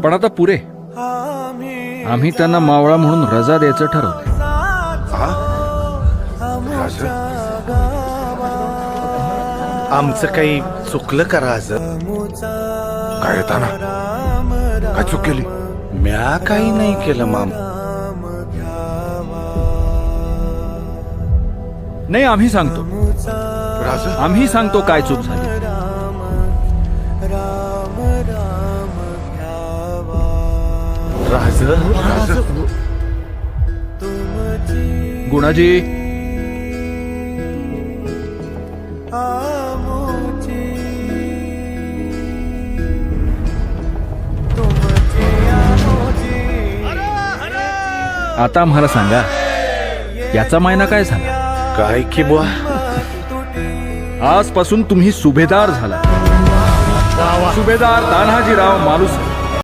पण आता पुरे. आम्ही त्यांना मावळा म्हणून रजा द्यायचं ठरवलंय. आमचं काही चुकलं का राज? काय येताना काय चूक केली? म्या काही नाही केलं माम. नाही, आम्ही सांगतो. राज आम्ही सांगतो काय चूक झाली. राज गुणाजी, आता आम्हाला सांगा, याचा मायना काय झाला? काय की बुवा? आजपासून तुम्ही सुभेदार झाला. सुभेदार तान्हाजीराव मालुसरे.